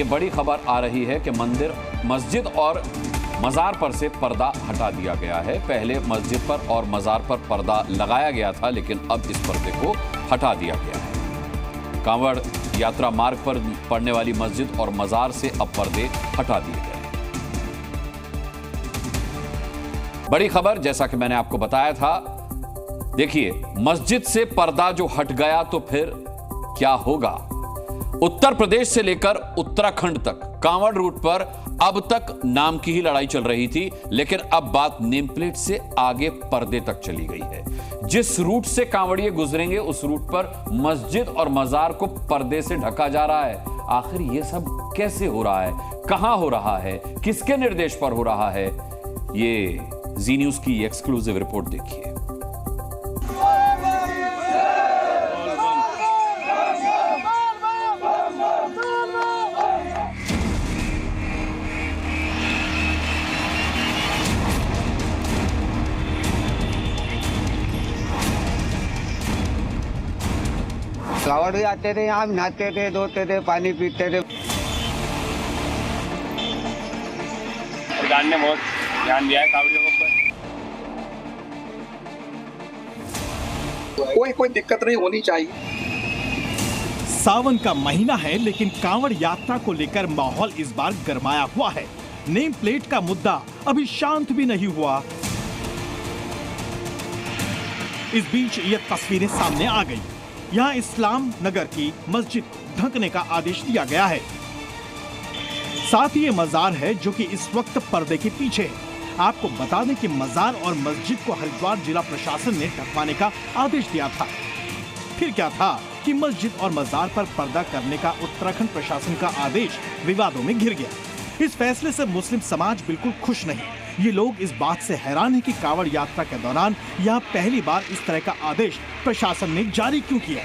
ये बड़ी खबर आ रही है कि मस्जिद और मज़ार पर से पर्दा हटा दिया गया है। पहले मस्जिद पर और मज़ार पर पर्दा लगाया गया था, लेकिन अब इस पर्दे को हटा दिया गया है। कांवड़ यात्रा मार्ग पर पड़ने वाली मस्जिद और मज़ार से अब पर्दे हटा दिए गए। बड़ी खबर, जैसा कि मैंने आपको बताया था, देखिए, मस्जिद से पर्दा जो हट गया तो फिर क्या होगा। उत्तर प्रदेश से लेकर उत्तराखंड तक कांवड़ रूट पर अब तक नाम की ही लड़ाई चल रही थी, लेकिन अब बात नेम प्लेट से आगे पर्दे तक चली गई है। जिस रूट से कांवड़िए गुजरेंगे उस रूट पर मस्जिद और मजार को पर्दे से ढका जा रहा है। आखिर यह सब कैसे हो रहा है, कहां हो रहा है, किसके निर्देश पर हो रहा है, ये जी न्यूज की एक्सक्लूसिव रिपोर्ट देखिए। कांवड़ भी आते थे, यहाँ नहाते थे, धोते थे, पानी पीते थे। सरकार ने बहुत ध्यान दिया है कांवड़ियों के ऊपर। कोई दिक्कत नहीं होनी चाहिए। सावन का महीना है, लेकिन कांवड़ यात्रा को लेकर माहौल इस बार गरमाया हुआ है। नेम प्लेट का मुद्दा अभी शांत भी नहीं हुआ। इस बीच ये तस्वीरें सामने आ गई। यहाँ इस्लाम नगर की मस्जिद ढकने का आदेश दिया गया है। साथ ही ये मजार है जो कि इस वक्त पर्दे के पीछे है। आपको बता दें कि मजार और मस्जिद को हरिद्वार जिला प्रशासन ने ढकवाने का आदेश दिया था। फिर क्या था कि मस्जिद और मजार पर पर्दा करने का उत्तराखंड प्रशासन का आदेश विवादों में घिर गया। इस फैसले से मुस्लिम समाज बिल्कुल खुश नहीं। ये लोग इस बात से हैरान हैं कि कांवड़ यात्रा के दौरान यहाँ पहली बार इस तरह का आदेश प्रशासन ने जारी क्यों किया।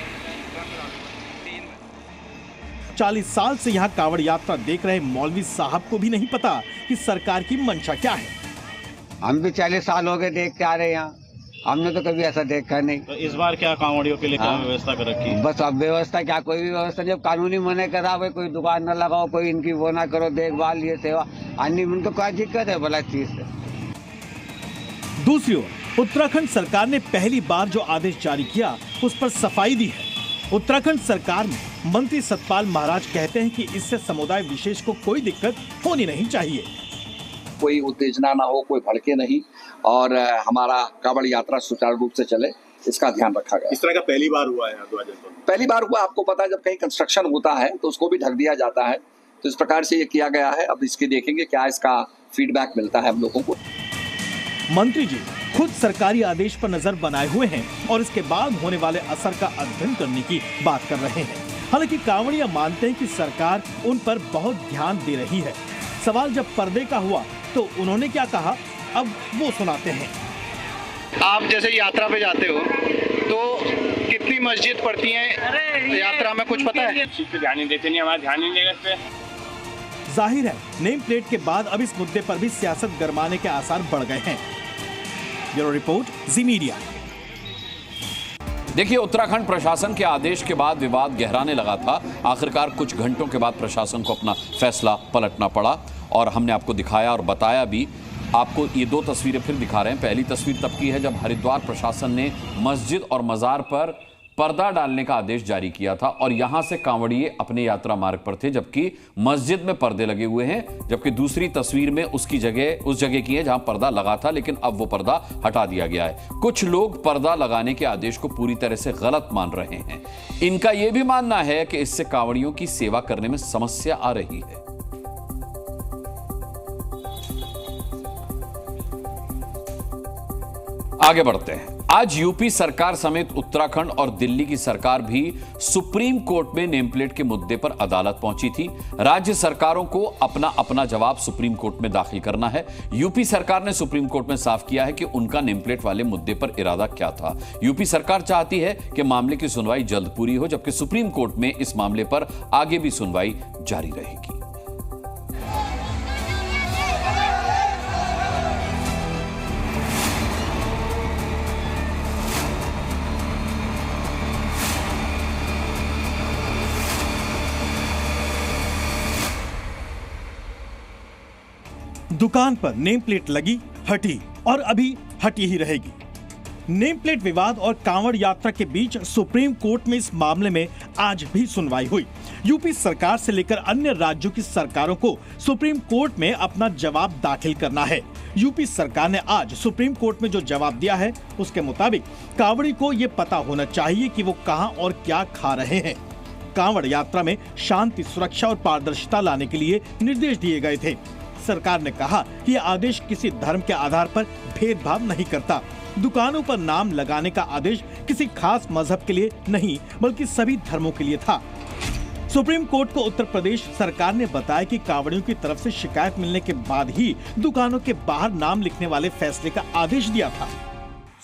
40 साल से यहाँ कांवड़ यात्रा देख रहे मौलवी साहब को भी नहीं पता कि सरकार की मंशा क्या है। हम भी 40 साल हो गए देख के आ रहे हैं यहाँ, हमने तो कभी ऐसा देखा नहीं। तो इस बार क्या कांवड़ियों के लिए क्या व्यवस्था कर रखी है? बस अब व्यवस्था क्या, कोई भी व्यवस्था जब कानूनी मना करा, भाई कोई दुकान न लगाओ, कोई इनकी वो ना करो, देखभाल ये सेवा अन्य में तो क्या दिक्कत है भला चीज से। दूसरी ओर उत्तराखंड सरकार ने पहली बार जो आदेश जारी किया उस पर सफाई दी है। उत्तराखंड सरकार में मंत्री सतपाल महाराज कहते हैं कि इससे समुदाय विशेष को कोई दिक्कत होनी नहीं चाहिए। कोई उत्तेजना ना हो, कोई भड़के नहीं, और हमारा कांवड़ यात्रा सुचारू रूप से चले, इसका ध्यान रखा गया। इस तरह का पहली बार हुआ है 2000 में? पहली बार हुआ। आपको पता है जब कहीं कंस्ट्रक्शन होता है तो उसको भी ढक दिया जाता है, तो इस प्रकार से ये किया गया है। अब इसके देखेंगे क्या इसका फीडबैक मिलता है हम लोगों को। मंत्री जी खुद सरकारी आदेश पर नजर बनाए हुए हैं और इसके बाद होने वाले असर का अध्ययन करने की बात कर रहे हैं। हालांकि कांवड़िया मानते हैं कि सरकार उन पर बहुत ध्यान दे रही है। सवाल जब पर्दे का हुआ तो उन्होंने क्या कहा, अब वो सुनाते हैं। आप जैसे यात्रा पे जाते हो तो कितनी मस्जिद पड़ती हैं यात्रा में, कुछ पता है? ध्यान नहीं देते, नहीं हमारा ध्यान नहीं देगा इस पे। जाहिर है नेम प्लेट के बाद अब इस मुद्दे पर भी सियासत गरमाने के आसार बढ़ गए हैं। ब्यूरो रिपोर्ट, जी मीडिया। देखिए, उत्तराखंड प्रशासन के आदेश के बाद विवाद गहराने लगा था। आखिरकार कुछ घंटों के बाद प्रशासन को अपना फैसला पलटना पड़ा और हमने आपको दिखाया और बताया भी। आपको ये दो तस्वीरें फिर दिखा रहे हैं। पहली तस्वीर तब की है जब हरिद्वार प्रशासन ने मस्जिद और मजार पर पर्दा डालने का आदेश जारी किया था और यहां से कांवड़िए अपने यात्रा मार्ग पर थे, जबकि मस्जिद में पर्दे लगे हुए हैं। जबकि दूसरी तस्वीर में उस जगह की है जहां पर्दा लगा था, लेकिन अब वो पर्दा हटा दिया गया है। कुछ लोग पर्दा लगाने के आदेश को पूरी तरह से गलत मान रहे हैं। इनका यह भी मानना है कि इससे कांवड़ियों की सेवा करने में समस्या आ रही है। आगे बढ़ते हैं। आज यूपी सरकार समेत उत्तराखंड और दिल्ली की सरकार भी सुप्रीम कोर्ट में नेम प्लेट के मुद्दे पर अदालत पहुंची थी। राज्य सरकारों को अपना अपना जवाब सुप्रीम कोर्ट में दाखिल करना है। यूपी सरकार ने सुप्रीम कोर्ट में साफ किया है कि उनका नेम प्लेट वाले मुद्दे पर इरादा क्या था। यूपी सरकार चाहती है कि मामले की सुनवाई जल्द पूरी हो, जबकि सुप्रीम कोर्ट में इस मामले पर आगे भी सुनवाई जारी रहेगी। दुकान पर नेम प्लेट लगी, हटी और अभी हटी ही रहेगी। नेम प्लेट विवाद और कांवड़ यात्रा के बीच सुप्रीम कोर्ट में इस मामले में आज भी सुनवाई हुई। यूपी सरकार से लेकर अन्य राज्यों की सरकारों को सुप्रीम कोर्ट में अपना जवाब दाखिल करना है। यूपी सरकार ने आज सुप्रीम कोर्ट में जो जवाब दिया है उसके मुताबिक कांवड़ी को ये पता होना चाहिए कि वो कहां और क्या खा रहे हैं। कांवड़ यात्रा में शांति, सुरक्षा और पारदर्शिता लाने के लिए निर्देश दिए गए थे। सरकार ने कहा कि यह आदेश किसी धर्म के आधार पर भेदभाव नहीं करता। दुकानों पर नाम लगाने का आदेश किसी खास मजहब के लिए नहीं बल्कि सभी धर्मों के लिए था। सुप्रीम कोर्ट को उत्तर प्रदेश सरकार ने बताया कि कांवड़ियों की तरफ से शिकायत मिलने के बाद ही दुकानों के बाहर नाम लिखने वाले फैसले का आदेश दिया था।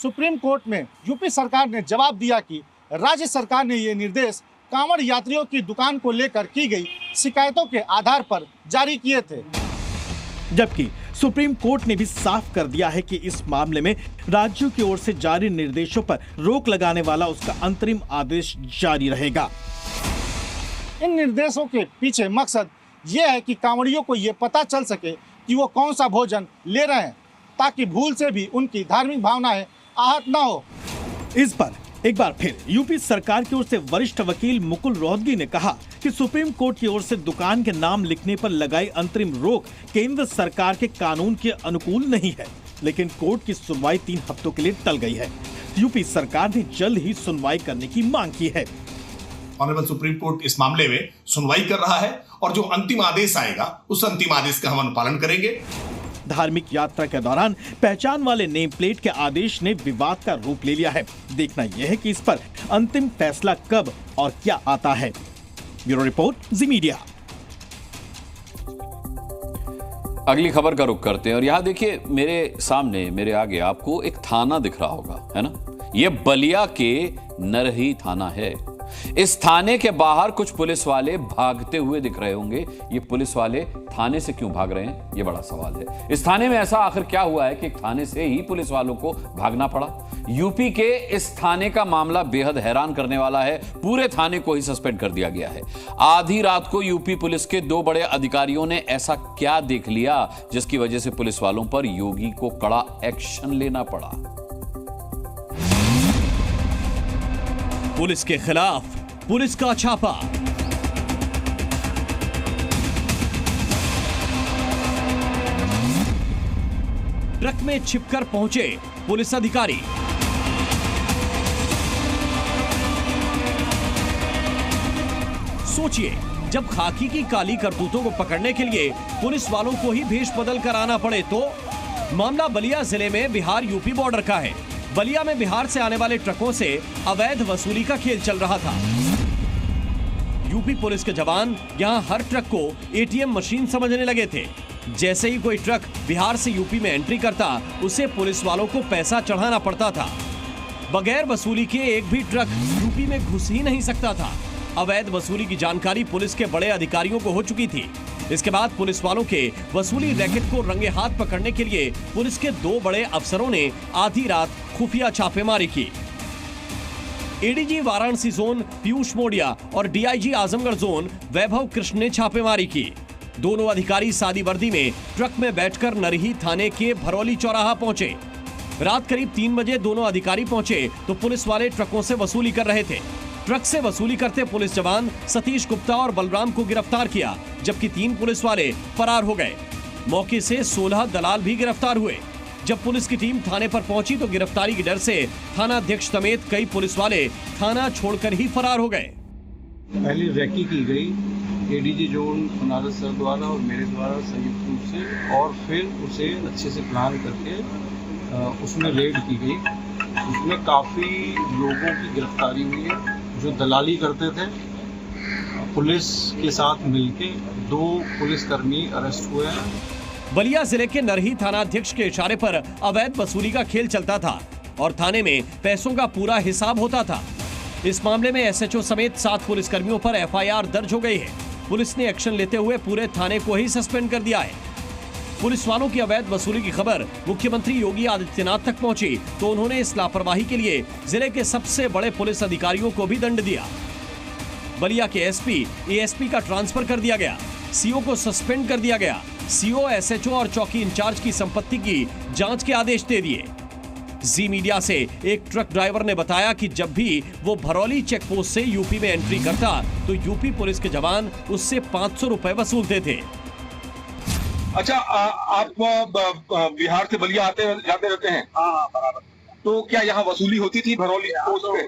सुप्रीम कोर्ट में यूपी सरकार ने जवाब दिया कि राज्य सरकार ने ये निर्देश कांवड़ यात्रियों की दुकान को लेकर की गई शिकायतों के आधार पर जारी किए थे। जबकि सुप्रीम कोर्ट ने भी साफ कर दिया है कि इस मामले में राज्यों की ओर से जारी निर्देशों पर रोक लगाने वाला उसका अंतरिम आदेश जारी रहेगा। इन निर्देशों के पीछे मकसद ये है कि कांवड़ियों को ये पता चल सके कि वो कौन सा भोजन ले रहे हैं, ताकि भूल से भी उनकी धार्मिक भावनाएं आहत न हो। इस पर एक बार फिर यूपी सरकार की ओर से वरिष्ठ वकील मुकुल रोहतगी ने कहा कि सुप्रीम कोर्ट की ओर से दुकान के नाम लिखने पर लगाई अंतरिम रोक केंद्र सरकार के कानून के अनुकूल नहीं है, लेकिन कोर्ट की सुनवाई 3 हफ्तों के लिए टल गई है। यूपी सरकार ने जल्द ही सुनवाई करने की मांग की है। ऑनरेबल सुप्रीम कोर्ट इस मामले में सुनवाई कर रहा है और जो अंतिम आदेश आएगा उस अंतिम आदेश का हम अनुपालन करेंगे। धार्मिक यात्रा के दौरान पहचान वाले नेम प्लेट के आदेश ने विवाद का रूप ले लिया है। देखना यह है कि इस पर अंतिम फैसला कब और क्या आता है। ब्यूरो रिपोर्ट, जी मीडिया। अगली खबर का रुख करते हैं और यहां देखिए मेरे सामने, मेरे आगे आपको एक थाना दिख रहा होगा, है ना? यह बलिया के नरही थाना है। इस थाने के बाहर कुछ पुलिस वाले भागते हुए दिख रहे होंगे। ये पुलिस वाले थाने से क्यों भाग रहे हैं, ये बड़ा सवाल है। इस थाने में ऐसा आखिर क्या हुआ है कि थाने से ही पुलिस वालों को भागना पड़ा? यूपी के इस थाने का मामला बेहद हैरान करने वाला है। पूरे थाने को ही सस्पेंड कर दिया गया है। आधी रात को यूपी पुलिस के 2 बड़े अधिकारियों ने ऐसा क्या देख लिया जिसकी वजह से पुलिस वालों पर योगी को कड़ा एक्शन लेना पड़ा? पुलिस के खिलाफ पुलिस का छापा। ट्रक में छिपकर पहुंचे पुलिस अधिकारी। सोचिए, जब खाकी की काली करतूतों को पकड़ने के लिए पुलिस वालों को ही भेष बदल कर आना पड़े तो। मामला बलिया जिले में बिहार यूपी बॉर्डर का है। बलिया में बिहार से आने वाले ट्रकों से अवैध वसूली का खेल चल रहा था। यूपी पुलिस के जवान यहां हर ट्रक को एटीएम मशीन समझने लगे थे। जैसे ही कोई ट्रक बिहार से यूपी में एंट्री करता, उसे पुलिस वालों को पैसा चढ़ाना पड़ता था। बगैर वसूली के एक भी ट्रक यूपी में घुस ही नहीं सकता था। अवैध वसूली की जानकारी पुलिस के बड़े अधिकारियों को हो चुकी थी। इसके बाद पुलिस वालों के वसूली रैकेट को रंगे हाथ पकड़ने के लिए पुलिस के 2 बड़े अफसरों ने आधी रात खुफिया छापेमारी की। एडीजी वाराणसी जोन पीयूष मोडिया और डीआईजी आजमगढ़ जोन वैभव कृष्ण ने छापेमारी की। दोनों अधिकारी सादी वर्दी में ट्रक में बैठकर नरही थाने के भरौली चौराहा पहुंचे। रात करीब 3 बजे दोनों अधिकारी पहुंचे तो पुलिस वाले ट्रकों से वसूली कर रहे थे। ट्रक से वसूली करते पुलिस जवान सतीश गुप्ता और बलराम को गिरफ्तार किया, जबकि 3 पुलिस वाले फरार हो गए। मौके से 16 दलाल भी गिरफ्तार हुए। जब पुलिस की टीम थाने पर पहुंची तो गिरफ्तारी के डर से थाना अध्यक्ष समेत कई पुलिस वाले थाना छोड़कर ही फरार हो गए। पहले रैकी की गई एडीजी जोन बनारस सर द्वारा और मेरे द्वारा संयुक्त रूप से, और फिर उसे अच्छे से प्लान करके उसमें रेड की गई। उसमें काफ़ी लोगों की गिरफ्तारी हुई है जो दलाली करते थे। पुलिस के साथ मिलके 2 पुलिसकर्मी अरेस्ट हुए हैं। बलिया जिले के नरही थाना अध्यक्ष के इशारे पर अवैध वसूली का खेल चलता था और थाने में पैसों का पूरा हिसाब होता था। इस मामले में एसएचओ समेत 7 पुलिसकर्मियों पर एफआईआर दर्ज हो गई है। पुलिस ने एक्शन लेते हुए पूरे थाने को ही सस्पेंड कर दिया है। पुलिस वालों की अवैध वसूली की खबर मुख्यमंत्री योगी आदित्यनाथ तक पहुंची तो उन्होंने इस लापरवाही के लिए जिले के सबसे बड़े पुलिस अधिकारियों को भी दंड दिया। बलिया के एसपी, एएसपी का ट्रांसफर कर दिया गया, सीओ को सस्पेंड कर दिया गया, सीओ, एसएचओ और चौकी इंचार्ज की संपत्ति की जांच के आदेश दे दिए। जी मीडिया से एक ट्रक ड्राइवर ने बताया कि जब भी वो भरौली चेक पोस्ट से यूपी में एंट्री करता तो यूपी पुलिस के जवान उससे 500 रुपए वसूलते थे। अच्छा, आप बिहार से बलिया आते जाते रहते हैं? हाँ, बराबर। तो क्या यहाँ वसूली होती थी भरौली पोस्ट पे?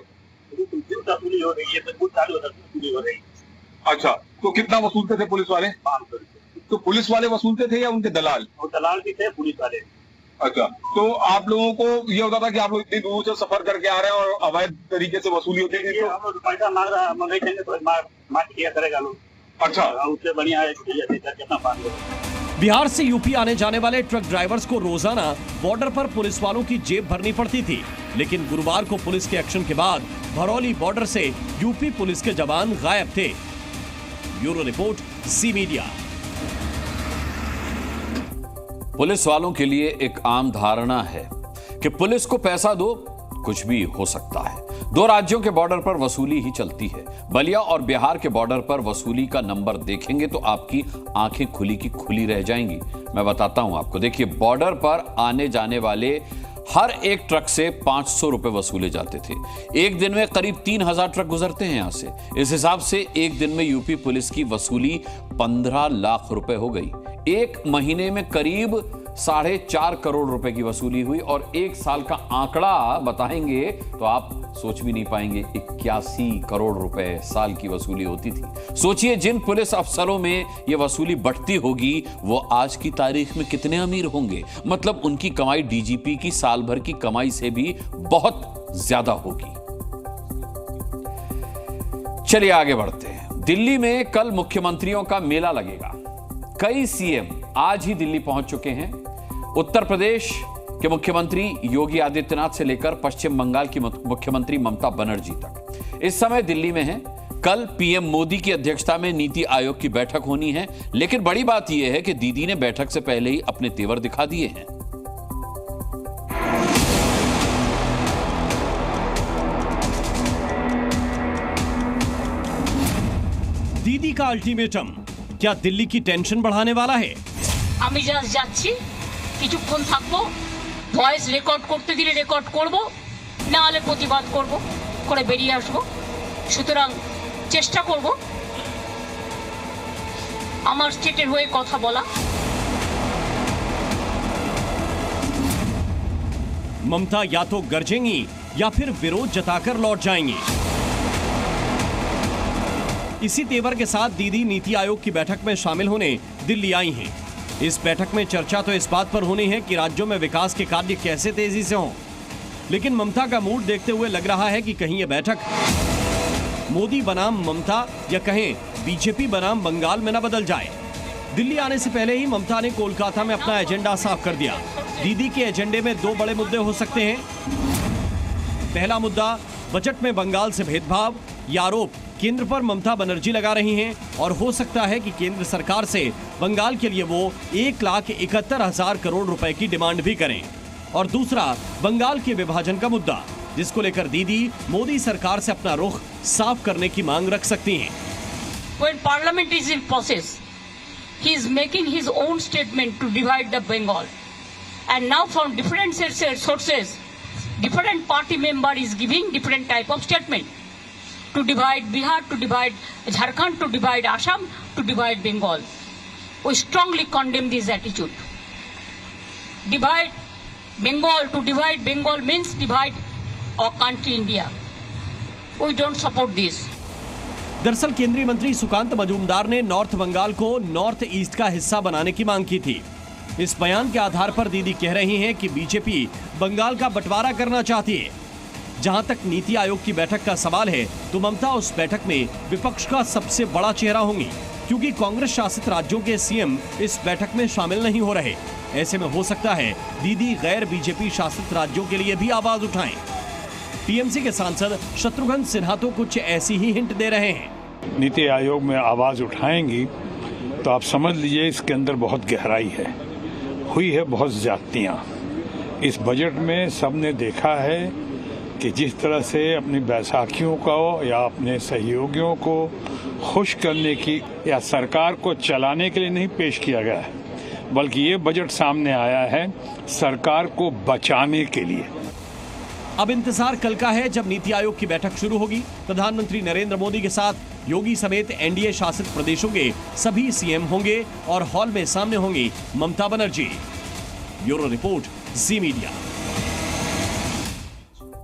वसूली हो रही है, वसूली हो रही। अच्छा, तो कितना वसूलते थे पुलिस वाले? 500 रुपए। तो पुलिस वाले वसूलते थे या उनके दलाल? वो दलाल भी थे, पुलिस वाले। अच्छा, तो आप लोगों को ये होता था कि आप लोग इतनी दूर से सफर करके आ रहे हैं और अवैध तरीके से वसूली होती थी? तो हम पैसा मांग रहा है, नहीं देंगे तो मार किया करेगा लोग। अच्छा, उससे बढ़िया है कितना पानी। बिहार से यूपी आने जाने वाले ट्रक ड्राइवर्स को रोजाना बॉर्डर पर पुलिस वालों की जेब भरनी पड़ती थी, लेकिन गुरुवार को पुलिस के एक्शन के बाद भरौली बॉर्डर से यूपी पुलिस के जवान गायब थे। ब्यूरो रिपोर्ट, जी मीडिया। पुलिस वालों के लिए एक आम धारणा है कि पुलिस को पैसा दो कुछ भी हो सकता है। दो राज्यों के बॉर्डर पर वसूली ही चलती है। बलिया और बिहार के बॉर्डर पर वसूली का नंबर देखेंगे तो आपकी आंखें खुली की खुली रह जाएंगी। मैं बताता हूं आपको, देखिए, बॉर्डर पर आने जाने वाले हर एक ट्रक से 500 रुपए वसूले जाते थे। एक दिन में करीब 3000 ट्रक गुजरते हैं यहां से। इस हिसाब से एक दिन में यूपी पुलिस की वसूली 15 लाख रुपए हो गई। एक महीने में करीब 4.5 करोड़ रुपए की वसूली हुई और एक साल का आंकड़ा बताएंगे तो आप सोच भी नहीं पाएंगे। 81 करोड़ रुपए साल की वसूली होती थी। सोचिए, जिन पुलिस अफसरों में यह वसूली बढ़ती होगी वो आज की तारीख में कितने अमीर होंगे। मतलब उनकी कमाई डीजीपी की साल भर की कमाई से भी बहुत ज्यादा होगी। चलिए आगे बढ़ते हैं। दिल्ली में कल मुख्यमंत्रियों का मेला लगेगा। कई सीएम आज ही दिल्ली पहुंच चुके हैं। उत्तर प्रदेश के मुख्यमंत्री योगी आदित्यनाथ से लेकर पश्चिम बंगाल की मुख्यमंत्री ममता बनर्जी तक इस समय दिल्ली में हैं। कल पीएम मोदी की अध्यक्षता में नीति आयोग की बैठक होनी है, लेकिन बड़ी बात यह है कि दीदी ने बैठक से पहले ही अपने तेवर दिखा दिए हैं। दीदी का अल्टीमेटम क्या दिल्ली की टेंशन बढ़ाने वाला है? আমি জাস্ট যাচ্ছি, কিছুক্ষণ থাকবো, ভয়েস রেকর্ড করতে দিলে রেকর্ড করব, না হলে প্রতিবাদ করব, করে বেরিয়ে আসবো। সুতরাং চেষ্টা করব আমার স্টেটের হয়ে কথা বলা। ममता या तो गरजेंगी या फिर विरोध जताकर लौट जाएंगी। इसी तेवर के साथ दीदी नीति आयोग की बैठक में शामिल होने दिल्ली आई हैं। इस बैठक में चर्चा तो इस बात पर होनी है कि राज्यों में विकास के कार्य कैसे तेजी से हों, लेकिन ममता का मूड देखते हुए लग रहा है कि कहीं यह बैठक मोदी बनाम ममता या कहें बीजेपी बनाम बंगाल में न बदल जाए। दिल्ली आने से पहले ही ममता ने कोलकाता में अपना एजेंडा साफ कर दिया। दीदी के एजेंडे में दो बड़े मुद्दे हो सकते हैं। पहला मुद्दा, बजट में बंगाल से भेदभाव या आरोप केंद्र पर ममता बनर्जी लगा रही हैं और हो सकता है कि केंद्र सरकार से बंगाल के लिए वो 1,71,000 करोड़ रुपए की डिमांड भी करें। और दूसरा, बंगाल के विभाजन का मुद्दा, जिसको लेकर दीदी मोदी सरकार से अपना रुख साफ करने की मांग रख सकती हैं। When Parliament is in process, he is making his own statement to divide the Bengal, and now from different sources, different party member is giving different type of statement to divide Bihar, to divide Jharkhand, to divide Assam, to divide Bengal. We strongly condemn this attitude. Divide Bengal, to divide Bengal means divide our country India. We don't support this. दरअसल केंद्रीय मंत्री सुकांत मजूमदार ने north Bengal को north east का हिस्सा बनाने की मांग की थी। इस बयान के आधार पर दीदी कह रही हैं कि बीजेपी बंगाल का बंटवारा करना चाहती है। जहां तक नीति आयोग की बैठक का सवाल है तो ममता उस बैठक में विपक्ष का सबसे बड़ा चेहरा होंगी, क्योंकि कांग्रेस शासित राज्यों के सीएम इस बैठक में शामिल नहीं हो रहे। ऐसे में हो सकता है दीदी गैर बीजेपी शासित राज्यों के लिए भी आवाज उठाएं। टीएमसी के सांसद शत्रुघ्न सिन्हा तो कुछ ऐसी ही हिंट दे रहे हैं। नीति आयोग में आवाज उठाएंगी तो आप समझ लीजिए इसके अंदर बहुत गहराई है, हुई है बहुत ज्यादतियां। इस बजट में सबने देखा है कि जिस तरह से अपनी बैसाखियों को या अपने सहयोगियों को खुश करने की या सरकार को चलाने के लिए नहीं पेश किया गया है, बल्कि ये बजट सामने आया है सरकार को बचाने के लिए। अब इंतजार कल का है जब नीति आयोग की बैठक शुरू होगी। प्रधानमंत्री नरेंद्र मोदी के साथ योगी समेत एनडीए शासित प्रदेशों के सभी सीएम होंगे और हॉल में सामने होंगी ममता बनर्जी। ब्यूरो रिपोर्ट, जी मीडिया।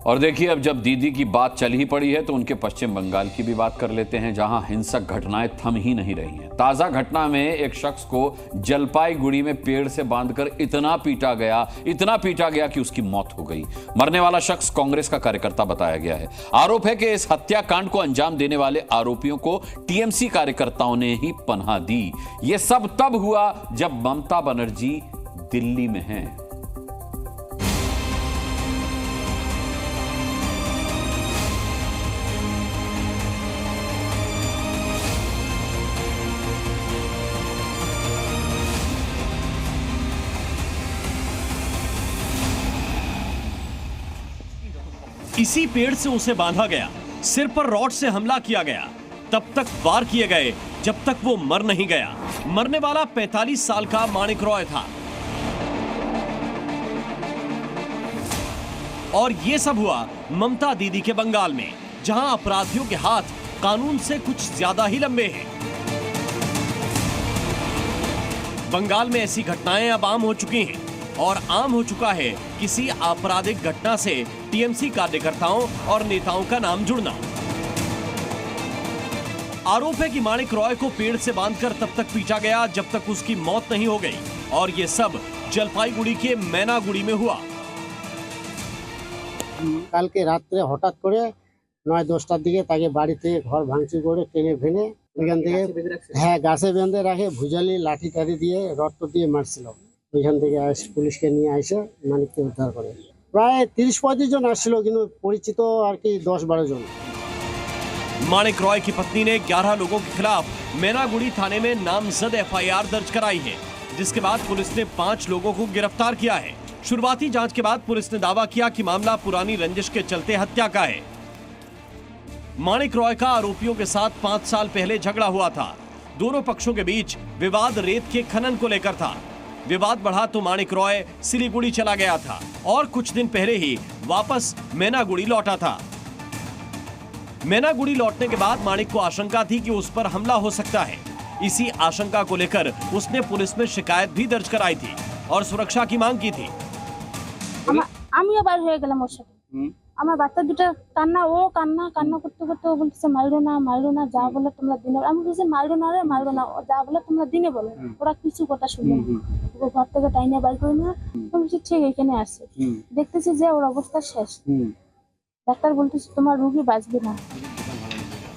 और देखिए, अब जब दीदी की बात चल ही पड़ी है तो उनके पश्चिम बंगाल की भी बात कर लेते हैं, जहां हिंसक घटनाएं थम ही नहीं रही हैं। ताजा घटना में एक शख्स को जलपाईगुड़ी में पेड़ से बांधकर इतना पीटा गया कि उसकी मौत हो गई। मरने वाला शख्स कांग्रेस का कार्यकर्ता बताया गया है। आरोप है कि इस हत्याकांड को अंजाम देने वाले आरोपियों को टीएमसी कार्यकर्ताओं ने ही पनाह दी। यह सब तब हुआ जब ममता बनर्जी दिल्ली में हैं। इसी पेड़ से उसे बांधा गया, सिर पर रॉड से हमला किया गया, तब तक वार किए गए जब तक वो मर नहीं गया। मरने वाला 45 साल का माणिक रॉय था। और ये सब हुआ ममता दीदी के बंगाल में, जहां अपराधियों के हाथ कानून से कुछ ज्यादा ही लंबे हैं। बंगाल में ऐसी घटनाएं अब आम हो चुकी हैं और आम हो चुका है किसी आपराधिक घटना से टीएमसी कार्यकर्ताओं और नेताओं का नाम जुड़ना। आरोप है कि माणिक रॉय को पेड़ से बांधकर तब तक पीटा गया जब तक उसकी मौत नहीं हो गई, और ये सब जलपाईगुड़ी के मैनागुड़ी में हुआ। কালকে রাত্রে হঠাৎ করে 9-10টার দিকে তাকে বাড়ি থেকে ঘর ভাঙচুর করে টেনে ভেঙে ওইখান থেকে হ্যাঁ গাছে বেঁধে রাখে ভুজালি লাঠি টাঠি দিয়ে রড দিয়ে মারছিল। ওইখান থেকে পুলিশকে নিয়ে এসে মানিককে উদ্ধার করে। প্রায় 30-35 জন আসছিল, কিন্তু পরিচিত আর কি 10-12 জন। माणिक रॉय की पत्नी ने 11 लोगों के खिलाफ मैनागुड़ी थाने में नामजद एफआईआर दर्ज कराई है, जिसके बाद पुलिस ने 5 लोगों को गिरफ्तार किया है। शुरुआती जांच के बाद पुलिस ने दावा किया कि मामला पुरानी रंजिश के चलते हत्या का है। माणिक रॉय का आरोपियों के साथ 5 साल पहले झगड़ा हुआ था। दोनों पक्षों के बीच विवाद रेत के खनन को लेकर था। विवाद बढ़ा तो माणिक रॉय सिलीगुड़ी चला गया था और कुछ दिन पहले ही वापस मैनागुड़ी लौटा था। मैनागुड़ी लौटने के बाद माणिक को आशंका थी कि उस पर हमला हो सकता है। इसी आशंका को लेकर उसने पुलिस में शिकायत भी दर्ज कराई थी और सुरक्षा की मांग की थी। আমিও বাইর হয়ে গেলাম ওর সাথে। আমার বাচ্চা দুটো কান্না করতে করতে ও বলতেছে মাইরো না যা বলে তোমরা দিনে। আমি বলছি মাইরো না রে মাইরো না, যা বলে তোমরা দিনে বলো। ওরা কিছু কথা শুনলো না, ও ঘর থেকে টাইনে বাইর করে নিয়ে আমি বলছি ঠিক এখানে আসছে। দেখতেছি যে ওর অবস্থা শেষ। ডাক্তার বলতেছে তোমার রোগী বাঁচবে না।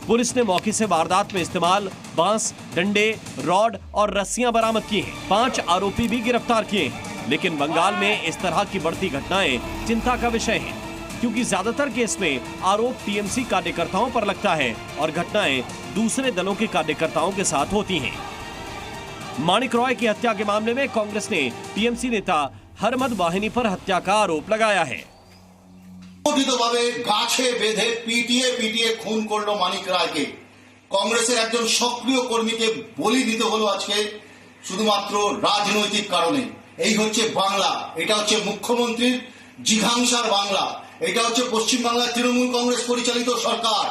पुलिस ने मौके से वारदात में इस्तेमाल बांस, डंडे, रॉड और रस्सियां बरामद की हैं। 5 आरोपी भी गिरफ्तार किए हैं। लेकिन बंगाल में इस तरह की बढ़ती घटनाएं चिंता का विषय हैं, क्योंकि ज्यादातर केस में आरोप टीएमसी कार्यकर्ताओं पर लगता है और घटनाएं दूसरे दलों के कार्यकर्ताओं के साथ होती हैं। माणिक रॉय की हत्या के मामले में कांग्रेस ने टीएमसी नेता हरमद वाहिनी पर हत्या का आरोप लगाया है। ভাবে গাছে বেঁধে পিটিয়ে খুন করলো মানিক রায়কে। কংগ্রেসের একজন সক্রিয় কর্মীকে বলি দিতে হলো আজকে শুধুমাত্র রাজনৈতিক কারণে। এই হচ্ছে বাংলা, এটা হচ্ছে মুখ্যমন্ত্রীর জিঘাংসার বাংলা, এটা হচ্ছে পশ্চিমবাংলার তৃণমূল কংগ্রেস পরিচালিত সরকার।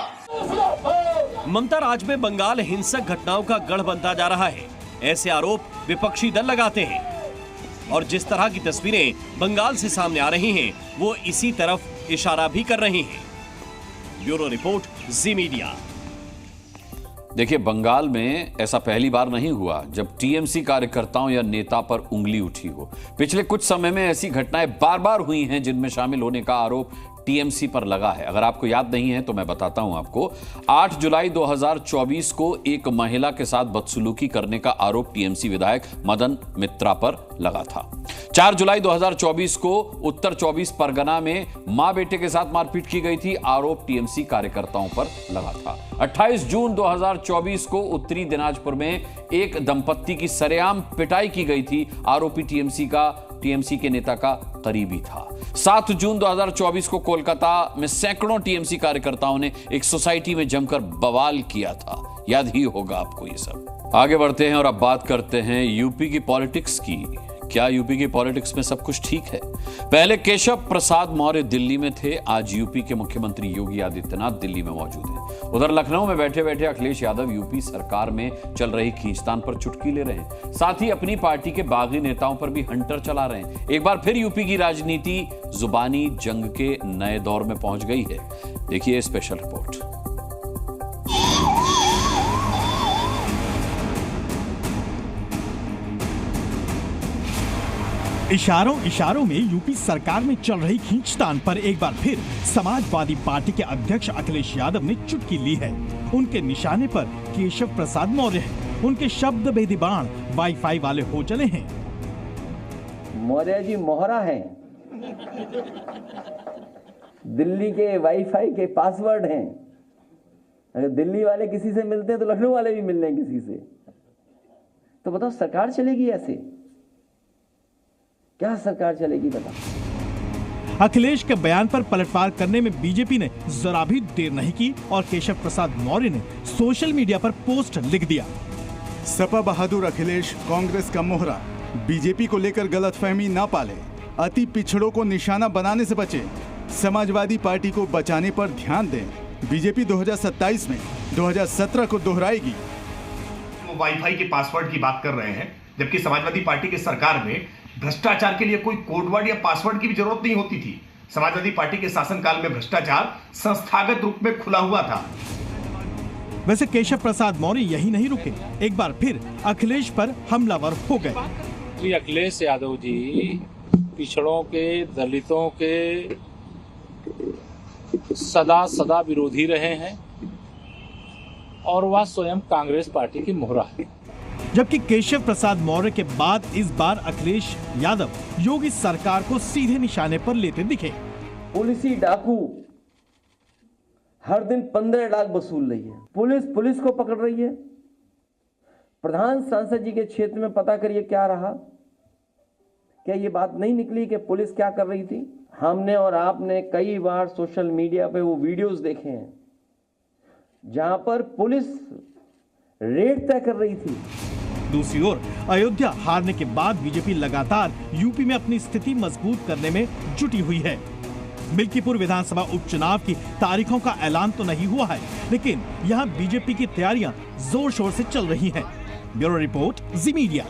ममता राज में बंगाल हिंसक घटनाओं का गढ़ बनता जा रहा है। ऐसे आरोप विपक्षी दल लगाते हैं और जिस तरह की तस्वीरें बंगाल से सामने आ रही हैं, वो इसी तरफ इशारा भी कर रही हैं। ब्यूरो रिपोर्ट, जी मीडिया। देखिए, बंगाल में ऐसा पहली बार नहीं हुआ जब टीएमसी कार्यकर्ताओं या नेता पर उंगली उठी हो। पिछले कुछ समय में ऐसी घटनाएं बार बार हुई हैं जिनमें शामिल होने का आरोप टीएमसी पर लगा है। अगर आपको याद नहीं है तो मैं बताता हूं आपको। 8 जुलाई 2024 को एक महिला के साथ बदसलूकी करने का आरोप टीएमसी विधायक मदन मित्रा पर लगा था। 4 जुलाई 2024 को उत्तर 24 परगना में मां बेटे के साथ मारपीट की गई थी, आरोप टीएमसी कार्यकर्ताओं पर लगा था। 28 जून 2024 को उत्तरी दिनाजपुर में एक दंपत्ति की सरेआम पिटाई की गई थी, आरोपी टीएमसी के नेता का करीबी था। 7 जून 2024 को कोलकाता में सैकड़ों टीएमसी कार्यकर्ताओं ने एक सोसाइटी में जमकर बवाल किया था। याद ही होगा आपको ये सब। आगे बढ़ते हैं और अब बात करते हैं यूपी की पॉलिटिक्स की। क्या यूपी की पॉलिटिक्स में सब कुछ ठीक है? पहले केशव प्रसाद मौर्य दिल्ली में थे, आज यूपी के मुख्यमंत्री योगी आदित्यनाथ दिल्ली में मौजूद हैं। उधर लखनऊ में बैठे बैठे अखिलेश यादव यूपी सरकार में चल रही खींचतान पर चुटकी ले रहे हैं, साथ ही अपनी पार्टी के बागी नेताओं पर भी हंटर चला रहे हैं। एक बार फिर यूपी की राजनीति जुबानी जंग के नए दौर में पहुंच गई है। देखिए स्पेशल रिपोर्ट। इशारों इशारों में यूपी सरकार में चल रही खींचतान पर एक बार फिर समाजवादी पार्टी के अध्यक्ष अखिलेश यादव ने चुटकी ली है। उनके निशाने पर केशव प्रसाद मौर्य है। उनके शब्द भेदी बाण वाईफाई वाले हो चले हैं। मौर्य जी मोहरा हैं, दिल्ली के वाईफाई के पासवर्ड हैं। अगर दिल्ली वाले किसी से मिलते हैं तो लखनऊ वाले भी मिल रहे हैं किसी से। तो बताओ सरकार चलेगी ऐसे? क्या सरकार चलेगी बताओ? अखिलेश के बयान पर पलटवार करने में बीजेपी ने जरा भी देर नहीं की और केशव प्रसाद मौर्य ने सोशल मीडिया पर पोस्ट लिख दिया। सपा बहादुर अखिलेश कांग्रेस का मोहरा, बीजेपी को लेकर गलतफहमी ना पाले, अति पिछड़ों को निशाना बनाने से बचे, समाजवादी पार्टी को बचाने पर ध्यान दें। बीजेपी 2027 में 2017 को दोहराएगी। वो वाईफाई के पासवर्ड की बात कर रहे हैं, जबकि समाजवादी पार्टी की सरकार में भ्रष्टाचार के लिए कोई कोडवर्ड या पासवर्ड की भी जरूरत नहीं होती थी। समाजवादी पार्टी के शासनकाल में भ्रष्टाचार संस्थागत रूप में खुला हुआ था। वैसे केशव प्रसाद मौर्य यही नहीं रुके, एक बार फिर अखिलेश पर हमलावर हो गए। श्री अखिलेश यादव जी पिछड़ों के, दलितों के सदा विरोधी रहे हैं और वह स्वयं कांग्रेस पार्टी की मोहरा है। जबकि केशव प्रसाद मौर्य के बाद इस बार अखिलेश यादव योगी सरकार को सीधे निशाने पर लेते दिखे। पुलिसी डाकू हर दिन 15 लाख वसूल रही है, पुलिस को पकड़ रही है। प्रधान सांसद जी के क्षेत्र में पता करिए क्या रहा। क्या ये बात नहीं निकली कि पुलिस क्या कर रही थी? हमने और आपने कई बार सोशल मीडिया पे वो वीडियोस देखे हैं जहां पर पुलिस रेड तय कर रही थी। दूसरी ओर अयोध्या हारने के बाद बीजेपी लगातार यूपी में अपनी स्थिति मजबूत करने में जुटी हुई है। मिल्कीपुर विधानसभा उपचुनाव की तारीखों का ऐलान तो नहीं हुआ है, लेकिन यहां बीजेपी की तैयारियां जोर शोर से चल रही हैं। ब्यूरो रिपोर्ट, जी मीडिया।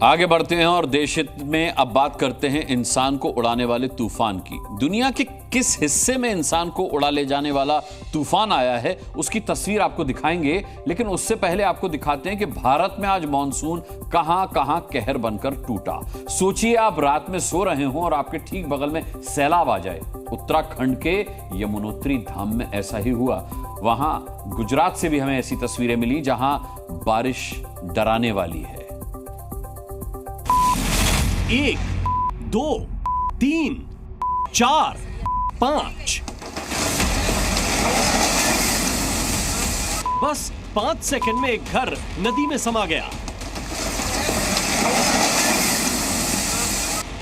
आगे बढ़ते हैं और देश हित में अब बात करते हैं इंसान को उड़ाने वाले तूफान की। दुनिया के किस हिस्से में इंसान को उड़ा ले जाने वाला तूफान आया है उसकी तस्वीर आपको दिखाएंगे, लेकिन उससे पहले आपको दिखाते हैं कि भारत में आज मॉनसून कहां कहां कहर बनकर टूटा। सोचिए आप रात में सो रहे हो और आपके ठीक बगल में सैलाब आ जाए। उत्तराखंड के यमुनोत्री धाम में ऐसा ही हुआ। वहां गुजरात से भी हमें ऐसी तस्वीरें मिली जहां बारिश डराने वाली है। 1, 2, 3, 4, 5। बस 5 सेकंड में एक घर नदी में समा गया।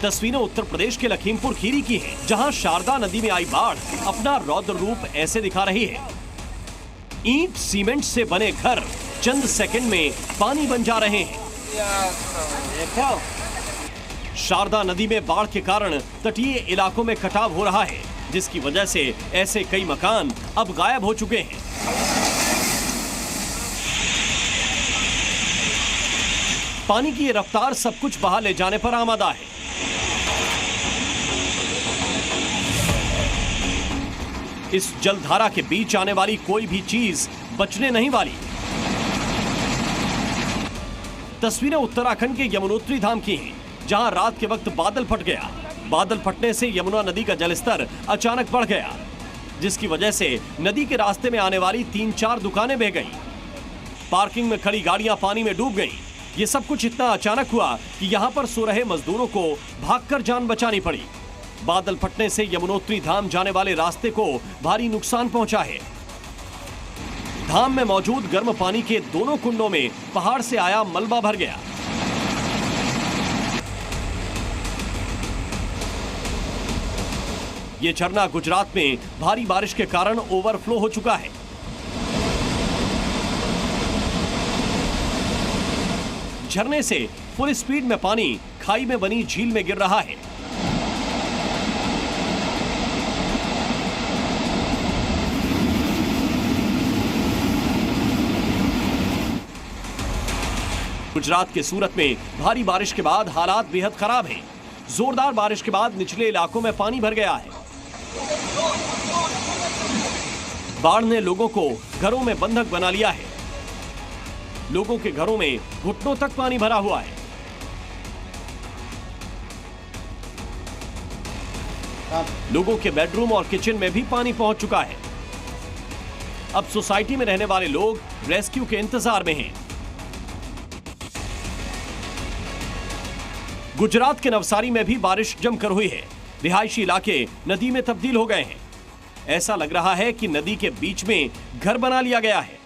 तस्वीरें उत्तर प्रदेश के लखीमपुर खीरी की हैं, जहां शारदा नदी में आई बाढ़ अपना रौद्र रूप ऐसे दिखा रही है। ईंट सीमेंट से बने घर चंद सेकंड में पानी बन जा रहे हैं। शारदा नदी में बाढ़ के कारण तटीय इलाकों में कटाव हो रहा है, जिसकी वजह से ऐसे कई मकान अब गायब हो चुके हैं। पानी की ये रफ्तार सब कुछ बहा ले जाने पर आमादा है। इस जलधारा के बीच आने वाली कोई भी चीज बचने नहीं वाली। तस्वीरें उत्तराखंड के यमुनोत्री धाम की हैं, जहां रात के वक्त बादल फट गया। बादल फटने से यमुना नदी का जलस्तर अचानक बढ़ गया, जिसकी वजह से नदी के रास्ते में आने वाली 3-4 दुकानें बह गईं। पार्किंग में खड़ी गाड़ियां पानी में डूब गईं। ये सब कुछ इतना अचानक हुआ कि यहां पर सो रहे मजदूरों को भागकर जान बचानी पड़ी। बादल फटने से यमुनोत्री धाम जाने वाले रास्ते को भारी नुकसान पहुंचा है। धाम में मौजूद गर्म पानी के दोनों कुंडों में पहाड़ से आया मलबा भर गया। ये झरना गुजरात में भारी बारिश के कारण ओवरफ्लो हो चुका है। झरने से फुल स्पीड में पानी खाई में बनी झील में गिर रहा है। गुजरात के सूरत में भारी बारिश के बाद हालात बेहद खराब हैं। जोरदार बारिश के बाद निचले इलाकों में पानी भर गया है। बाढ़ ने लोगों को घरों में बंधक बना लिया है। लोगों के घरों में घुटनों तक पानी भरा हुआ है। लोगों के बेडरूम और किचन में भी पानी पहुंच चुका है। अब सोसाइटी में रहने वाले लोग रेस्क्यू के इंतजार में हैं। गुजरात के नवसारी में भी बारिश जमकर हुई है। रिहायशी इलाके नदी में तब्दील हो गए हैं। ऐसा लग रहा है कि नदी के बीच में घर बना लिया गया है।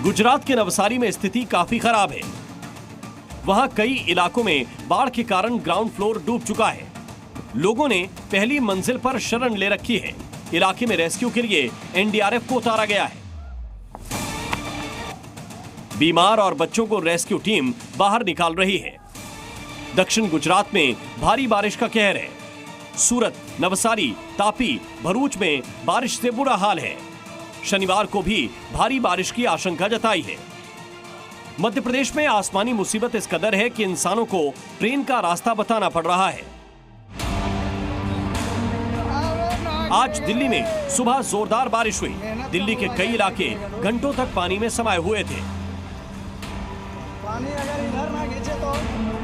गुजरात के नवसारी में स्थिति काफी खराब है। वहां कई इलाकों में बाढ़ के कारण ग्राउंड फ्लोर डूब चुका है। लोगों ने पहली मंजिल पर शरण ले रखी है। इलाके में रेस्क्यू के लिए एनडीआरएफ को उतारा गया है। बीमार और बच्चों को रेस्क्यू टीम बाहर निकाल रही है। दक्षिण गुजरात में भारी बारिश का कहर है। सूरत, नवसारी, तापी, भरूच में बारिश से बुरा हाल है। शनिवार को भी भारी बारिश की आशंका जताई है। मध्य प्रदेश में आसमानी मुसीबत इस कदर है कि इंसानों को ट्रेन का रास्ता बताना पड़ रहा है। आज दिल्ली में सुबह जोरदार बारिश हुई। दिल्ली के कई इलाके घंटों तक पानी में समाये हुए थे।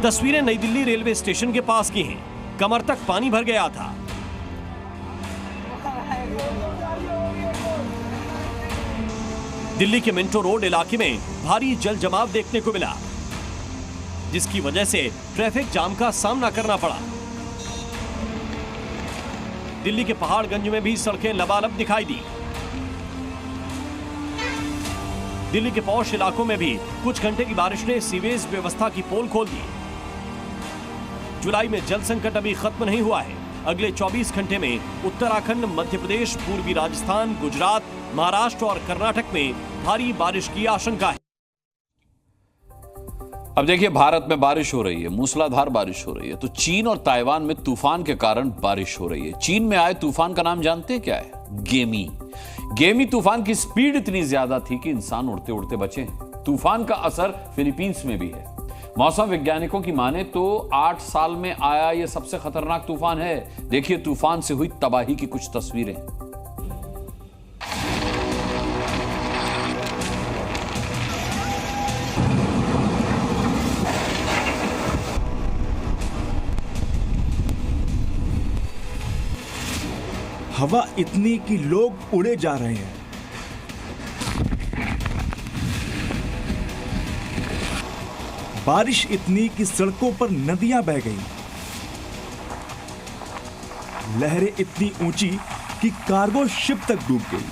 तस्वीरें नई दिल्ली रेलवे स्टेशन के पास की हैं। कमर तक पानी भर गया था। दिल्ली के मिंटो रोड इलाके में भारी जल जमाव देखने को मिला, जिसकी वजह से ट्रैफिक जाम का सामना करना पड़ा। दिल्ली के पहाड़गंज में भी सड़कें लबालब दिखाई दी। दिल्ली के पौष इलाकों में भी कुछ घंटे की बारिश ने सीवेज व्यवस्था की पोल खोल दी। जुलाई में जल संकट अभी खत्म नहीं हुआ है। अगले 24 घंटे में उत्तराखंड, मध्य प्रदेश, पूर्वी राजस्थान, गुजरात, महाराष्ट्र और कर्नाटक में भारी बारिश की आशंका है। अब देखिए, भारत में बारिश हो रही है, मूसलाधार बारिश हो रही है, तो चीन और ताइवान में तूफान के कारण बारिश हो रही है। चीन में आए तूफान का नाम जानते हैं क्या है? गेमी। गेमी तूफान की स्पीड इतनी ज्यादा थी कि इंसान उड़ते उड़ते बचे। तूफान का असर फिलीपींस में भी है। मौसम वैज्ञानिकों की माने तो 8 साल में आया यह सबसे खतरनाक तूफान है। देखिए तूफान से हुई तबाही की कुछ तस्वीरें। हवा इतनी कि लोग उड़े जा रहे हैं। बारिश इतनी कि सड़कों पर नदियां बह गईं। लहरें इतनी ऊंची कि कार्गो शिप तक डूब गई।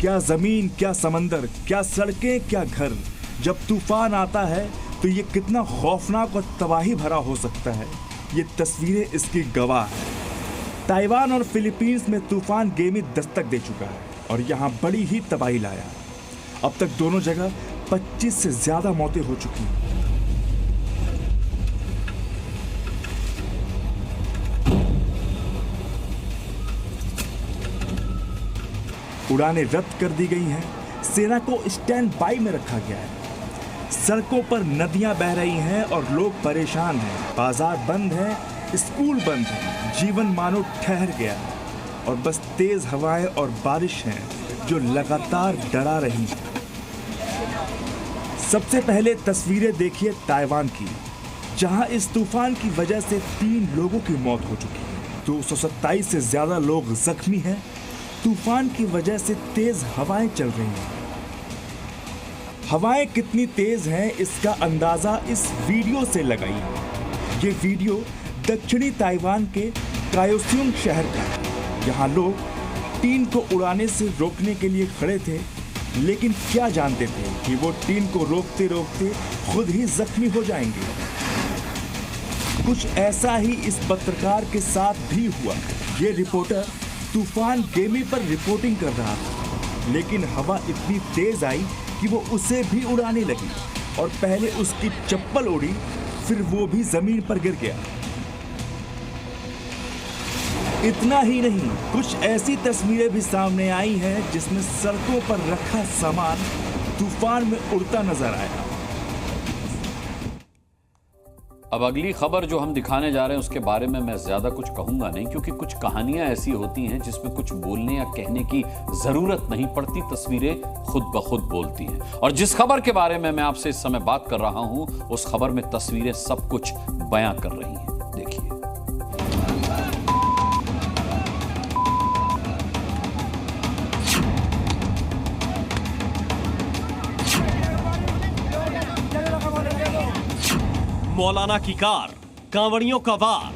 क्या जमीन, क्या समंदर, क्या सड़कें, क्या घर। जब तूफान आता है तो ये कितना खौफनाक और तबाही भरा हो सकता है, ये तस्वीरें इसकी गवाह हैं। ताइवान और फिलीपींस में तूफान गेमी दस्तक दे चुका है और यहाँ बड़ी ही तबाही लाया। अब तक दोनों जगह 25 से ज्यादा मौतें हो चुकी हैं। उड़ानें रद्द कर दी गई हैं। सेना को स्टैंड बाई में रखा गया है। सड़कों पर नदियां बह रही हैं और लोग परेशान हैं। बाजार बंद हैं, स्कूल बंद हैं। जीवन मानो ठहर गया है और बस तेज हवाएं और बारिश हैं जो लगातार डरा रही हैं। सबसे पहले तस्वीरें देखिए ताइवान की, जहां इस तूफान की वजह से 3 लोगों की मौत हो चुकी है। 227 से ज्यादा लोग जख्मी हैं। तूफान की वजह से तेज हवाएं चल रही हैं। हवाएं कितनी तेज हैं इसका अंदाजा इस वीडियो से लगाइए। ये वीडियो दक्षिणी ताइवान के कायोस्यूंग शहर का है। यहाँ लोग टीन को उड़ाने से रोकने के लिए खड़े थे, लेकिन क्या जानते थे कि वो टीन को रोकते रोकते खुद ही जख्मी हो जाएंगे। कुछ ऐसा ही इस पत्रकार के साथ भी हुआ। ये रिपोर्टर तूफान गेमी पर रिपोर्टिंग कर रहा था, लेकिन हवा इतनी तेज आई कि वो उसे भी उड़ाने लगी और पहले उसकी चप्पल उड़ी, फिर वो भी जमीन पर गिर गया। इतना ही नहीं, कुछ ऐसी तस्वीरें भी सामने आई हैं जिसमें सड़कों पर रखा सामान तूफान में उड़ता नजर आया। अब अगली खबर जो हम दिखाने जा रहे हैं उसके बारे में मैं ज्यादा कुछ कहूंगा नहीं, क्योंकि कुछ कहानियां ऐसी होती हैं जिसमें कुछ बोलने या कहने की जरूरत नहीं पड़ती, तस्वीरें खुद ब खुद बोलती हैं। और जिस खबर के बारे में मैं आपसे इस समय बात कर रहा हूं, उस खबर में तस्वीरें सब कुछ बयां कर रही हैं। देखिए। मौलाना की कार, कांवड़ियों का वार।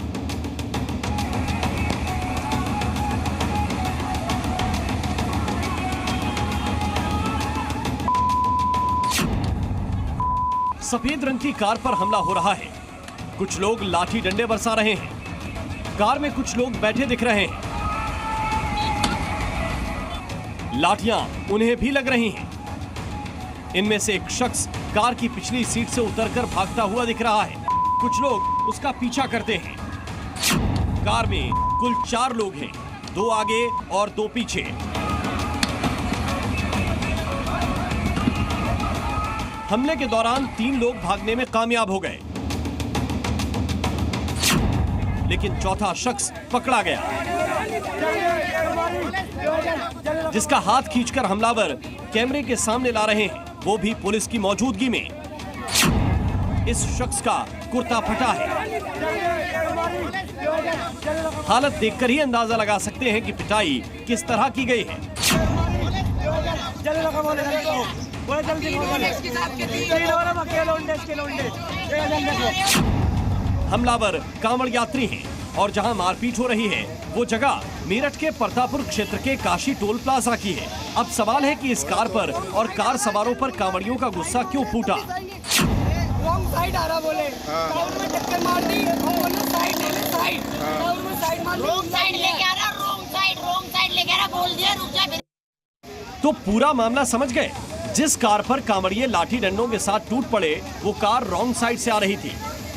सफेद रंग की कार पर हमला हो रहा है। कुछ लोग लाठी डंडे बरसा रहे हैं। कार में कुछ लोग बैठे दिख रहे हैं। लाठियां उन्हें भी लग रही हैं। इनमें से एक शख्स कार की पिछली सीट से उतरकर भागता हुआ दिख रहा है। कुछ लोग उसका पीछा करते हैं। कार में कुल 4 लोग हैं, 2 आगे और 2 पीछे। हमले के दौरान 3 लोग भागने में कामयाब हो गए, लेकिन चौथा शख्स पकड़ा गया, जिसका हाथ खींचकर हमलावर कैमरे के सामने ला रहे हैं, वो भी पुलिस की मौजूदगी में। इस शख्स का कुर्ता फटा है। हालत देखकर ही अंदाजा लगा सकते हैं कि पिटाई किस तरह की गई है। हमलावर कांवड़ यात्री हैं और जहां मारपीट हो रही है वो जगह मेरठ के परतापुर क्षेत्र के काशी टोल प्लाजा की है। अब सवाल है कि इस कार पर और कार सवारों पर कांवड़ियों का गुस्सा क्यों फूटा। रॉन्ग साइड आ रहा बोले, में टक्कर मार दी, साइड लेके आ रहा, रॉन्ग साइड लेके आ रहा, बोल दिया रुक जा। तो पूरा मामला समझ गए। जिस कार पर कांवड़िए लाठी डंडों के साथ टूट पड़े वो कार रॉन्ग साइड से आ रही थी।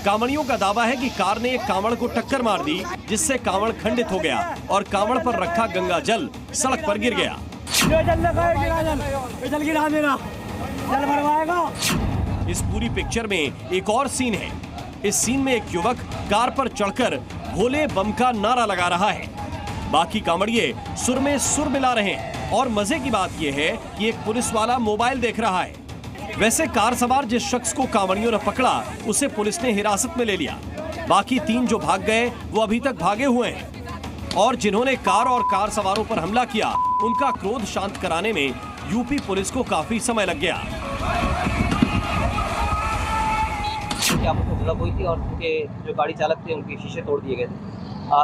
कांवड़ियों का दावा है कि कार ने एक कांवड़ को टक्कर मार दी, जिससे कांवड़ खंडित हो गया और कांवड़ पर रखा गंगा जल सड़क पर गिर गया। इस पूरी पिक्चर में एक और सीन है। इस सीन में एक युवक कार पर चढ़कर भोले बम का नारा लगा रहा है। बाकी कांवड़िए सुर में सुर मिला रहे हैं और मजे की बात यह है कि एक पुलिस वाला मोबाइल देख रहा है। वैसे कार सवार जिस शख्स को कांवड़ियों ने पकड़ा उसे पुलिस ने हिरासत में ले लिया। बाकी 3 जो भाग गए वो अभी तक भागे हुए हैं और जिन्होंने कार और कार सवारों पर हमला किया उनका क्रोध शांत कराने में यूपी पुलिस को काफी समय लग गया। झड़प हुई थी और उनके जो गाड़ी चालक थे उनके शीशे तोड़ दिए गए थे।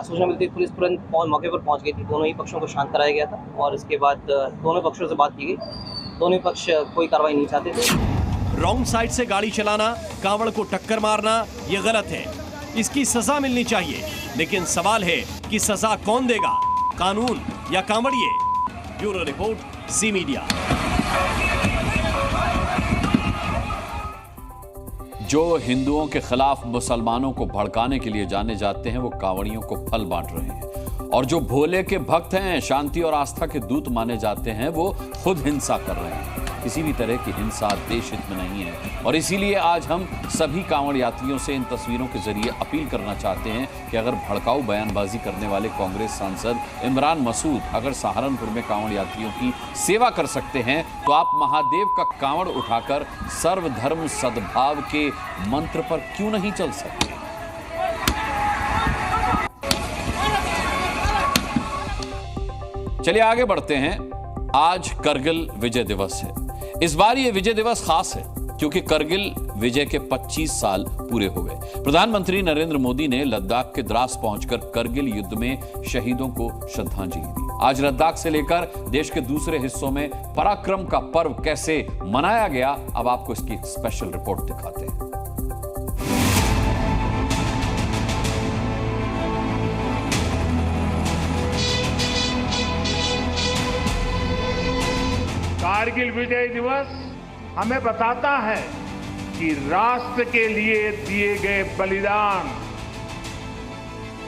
सूचना मिलती पुलिस तुरंत मौके पर पहुंच गई थी। दोनों ही पक्षों को शांत कराया गया था और इसके बाद दोनों पक्षों से बात की गई। दोनों पक्ष कोई कार्रवाई नहीं चाहते थे। रॉन्ग साइड से गाड़ी चलाना, कांवड़ को टक्कर मारना ये गलत है। इसकी सजा मिलनी चाहिए, लेकिन सवाल है कि सजा कौन देगा, कानून या कांवड़िए। Bureau report, C media. जो हिंदुओं के खिलाफ मुसलमानों को भड़काने के लिए जाने जाते हैं वो कांवड़ियों को फल बांट रहे हैं, और जो भोले के भक्त हैं, शांति और आस्था के दूत माने जाते हैं, वो खुद हिंसा कर रहे हैं। किसी भी तरह की हिंसा देश हित में नहीं है और इसीलिए आज हम सभी कांवड़ यात्रियों से इन तस्वीरों के जरिए अपील करना चाहते हैं कि अगर भड़काऊ बयानबाजी करने वाले कांग्रेस सांसद इमरान मसूद अगर सहारनपुर में कांवड़ यात्रियों की सेवा कर सकते हैं तो आप महादेव का कांवड़ उठाकर सर्वधर्म सद्भाव के मंत्र पर क्यों नहीं चल सकते। चलिए आगे बढ़ते हैं। आज करगिल विजय दिवस है। इस बार ये विजय दिवस खास है क्योंकि करगिल विजय के 25 साल पूरे हो गए। प्रधानमंत्री नरेंद्र मोदी ने लद्दाख के द्रास पहुंचकर करगिल युद्ध में शहीदों को श्रद्धांजलि दी। आज लद्दाख से लेकर देश के दूसरे हिस्सों में पराक्रम का पर्व कैसे मनाया गया, अब आपको इसकी एक स्पेशल रिपोर्ट दिखाते हैं। कारगिल विजय दिवस हमें बताता है कि राष्ट्र के लिए दिए गए बलिदान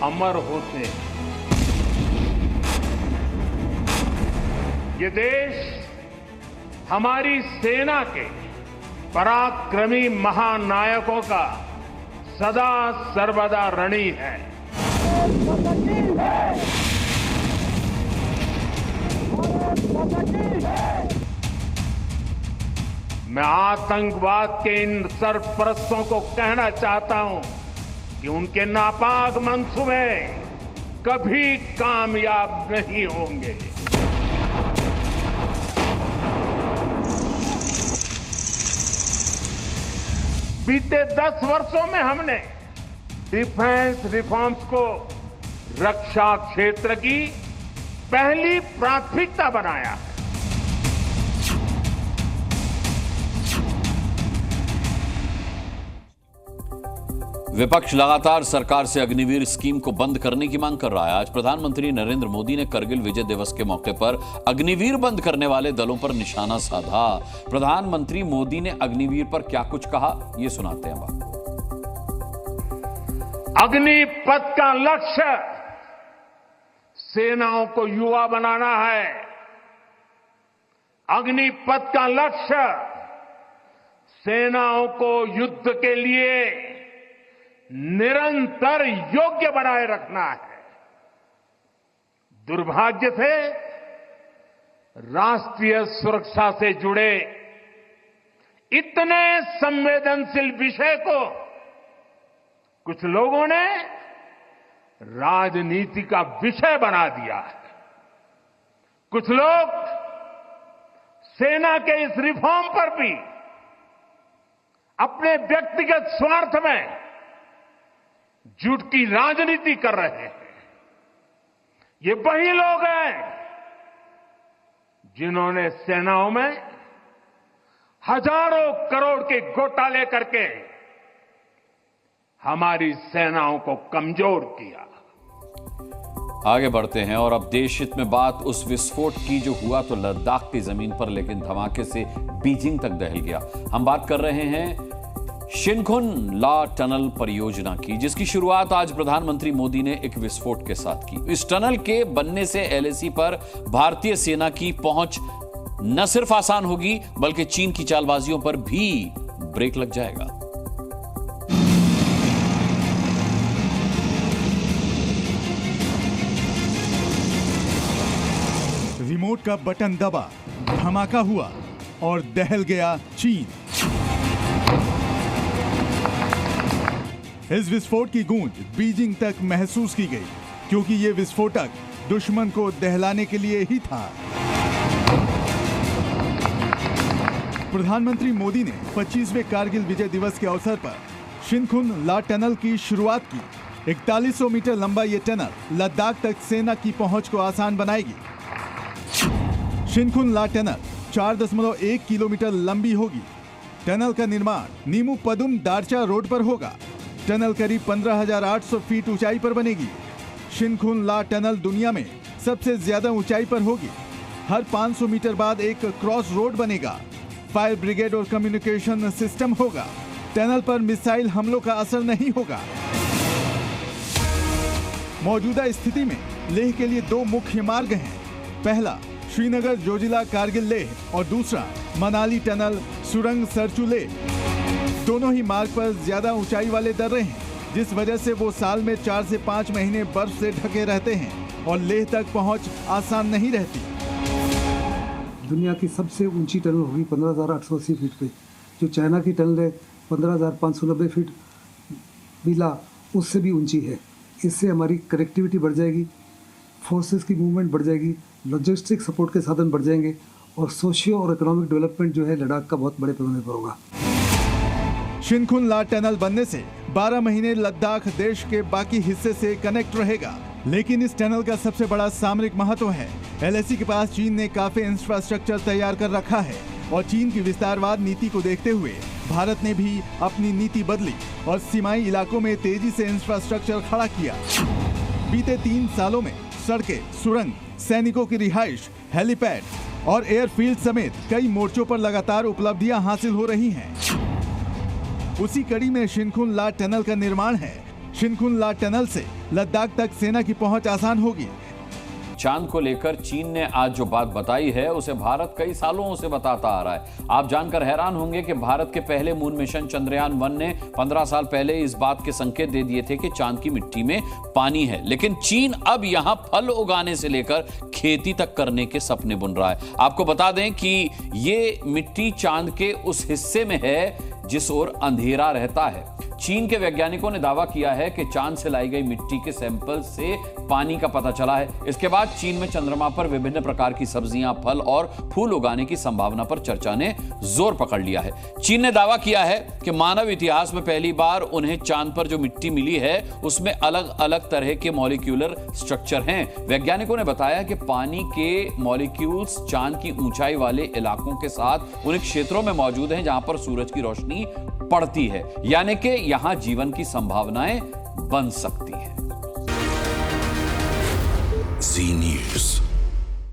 अमर होते हैं। ये देश हमारी सेना के पराक्रमी महानायकों का सदा सर्वदा ऋणी है। मैं आतंकवाद के इन सरपरस्तों को कहना चाहता हूं कि उनके नापाक मंसूबे कभी कामयाब नहीं होंगे। बीते 10 वर्षों में हमने डिफेंस रिफॉर्म्स को रक्षा क्षेत्र की पहली प्राथमिकता बनाया है। विपक्ष लगातार सरकार से अग्निवीर स्कीम को बंद करने की मांग कर रहा है। आज प्रधानमंत्री नरेंद्र मोदी ने करगिल विजय दिवस के मौके पर अग्निवीर बंद करने वाले दलों पर निशाना साधा। प्रधानमंत्री मोदी ने अग्निवीर पर क्या कुछ कहा, ये सुनाते हैं आपको। अग्निपथ का लक्ष्य सेनाओं को युवा बनाना है। अग्निपथ का लक्ष्य सेनाओं को युद्ध के लिए निरंतर योग्य बनाए रखना है। दुर्भाग्य से राष्ट्रीय सुरक्षा से जुड़े इतने संवेदनशील विषय को कुछ लोगों ने राजनीति का विषय बना दिया है। कुछ लोग सेना के इस रिफॉर्म पर भी अपने व्यक्तिगत स्वार्थ में झूठ की राजनीति कर रहे हैं। ये वही लोग हैं जिन्होंने सेनाओं में हजारों करोड़ के घोटाले करके हमारी सेनाओं को कमजोर किया। आगे बढ़ते हैं और अब देश हित में बात उस विस्फोट की जो हुआ तो लद्दाख की जमीन पर, लेकिन धमाके से बीजिंग तक दहल गया। हम बात कर रहे हैं शिनखुन ला टनल परियोजना की, जिसकी शुरुआत आज प्रधानमंत्री मोदी ने एक विस्फोट के साथ की। इस टनल के बनने से एलएसी पर भारतीय सेना की पहुंच न सिर्फ आसान होगी बल्कि चीन की चालबाजियों पर भी ब्रेक लग जाएगा। रिमोट का बटन दबा, धमाका हुआ और दहल गया चीन। इस विस्फोट की गूंज बीजिंग तक महसूस की गई, क्योंकि ये विस्फोटक दुश्मन को दहलाने के लिए ही था। प्रधानमंत्री मोदी ने 25वें कारगिल विजय दिवस के अवसर पर शिनखुन ला टनल की शुरुआत की। 4100 मीटर लंबा ये टनल लद्दाख तक सेना की पहुंच को आसान बनाएगी। शिनखुन ला टनल 4.1 किलोमीटर लंबी होगी। टनल का निर्माण नीमू पदुम दारचा रोड पर होगा। टनल करीब 15,800 फीट ऊंचाई पर बनेगी। शिनखुन ला टनल दुनिया में सबसे ज्यादा ऊंचाई पर होगी। हर 500 मीटर बाद एक क्रॉस रोड बनेगा। फायर ब्रिगेड और कम्युनिकेशन सिस्टम होगा। टनल पर मिसाइल हमलों का असर नहीं होगा। मौजूदा स्थिति में लेह के लिए 2 मुख्य मार्ग हैं। पहला श्रीनगर जोजिला कारगिल लेह और दूसरा मनाली टनल सुरंग सरचू लेह। दोनों ही मार्ग पर ज्यादा ऊंचाई वाले दर्रे हैं, जिस वजह से वो साल में 4 से 5 महीने बर्फ से ढके रहते हैं और लेह तक पहुंच आसान नहीं रहती। दुनिया की सबसे ऊंची टनल होगी 15,880 फीट पे। जो चाइना की टनल है 15,590 फीट बिला, उससे भी ऊंची है। इससे हमारी कनेक्टिविटी बढ़ जाएगी, फोर्सेस की मूवमेंट बढ़ जाएगी, लॉजिस्टिक सपोर्ट के साधन बढ़ जाएंगे और सोशियो और इकोनॉमिक डेवलपमेंट जो है लद्दाख का बहुत बड़े पैमाने पर होगा। शिनखुन ला टनल बनने से 12 महीने लद्दाख देश के बाकी हिस्से से कनेक्ट रहेगा। लेकिन इस टनल का सबसे बड़ा सामरिक महत्व है। एलएसी के पास चीन ने काफी इंफ्रास्ट्रक्चर तैयार कर रखा है और चीन की विस्तारवाद नीति को देखते हुए भारत ने भी अपनी नीति बदली और सीमाई इलाकों में तेजी से इंफ्रास्ट्रक्चर खड़ा किया। बीते 3 सालों में सड़कें, सुरंग, सैनिकों की रिहाइश, हेलीपैड, और एयरफील्ड समेत कई मोर्चों पर लगातार उपलब्धियां हासिल हो रही हैं। उसी कड़ी में शिनकुन ला टनल का निर्माण है। शिनकुन ला टनल से लद्दाख तक सेना की पहुंच आसान होगी। चांद को लेकर चीन ने आज जो बात बताई है उसे भारत कई सालों से बताता आ रहा है। आप जानकर हैरान होंगे कि भारत के पहले मून मिशन चंद्रयान 1 ने 15 साल पहले इस बात के संकेत दे दिए थे कि चांद की मिट्टी में पानी है, लेकिन चीन अब यहां फल उगाने से लेकर खेती तक करने के सपने बुन रहा है। आपको बता दें कि ये मिट्टी चांद के उस हिस्से में है जिस ओर अंधेरा रहता है। चीन के वैज्ञानिकों ने दावा किया है कि चांद से लाई गई मिट्टी के सैंपल से पानी का पता चला है। इसके बाद चीन में चंद्रमा पर विभिन्न प्रकार की सब्जियां, फल और फूल उगाने की संभावना पर चर्चा ने जोर पकड़ लिया है। चीन ने दावा किया है कि मानव इतिहास में पहली बार उन्हें चांद पर जो मिट्टी मिली है उसमें अलग अलग तरह के मॉलिक्यूलर स्ट्रक्चर हैं। वैज्ञानिकों ने बताया कि पानी के मॉलिक्यूल्स चांद की ऊंचाई वाले इलाकों के साथ उन क्षेत्रों में मौजूद हैं जहां पर सूरज की रोशनी पड़ती है, यानी कि यहां जीवन की संभावनाएं बन सकती हैं। जी न्यूज़।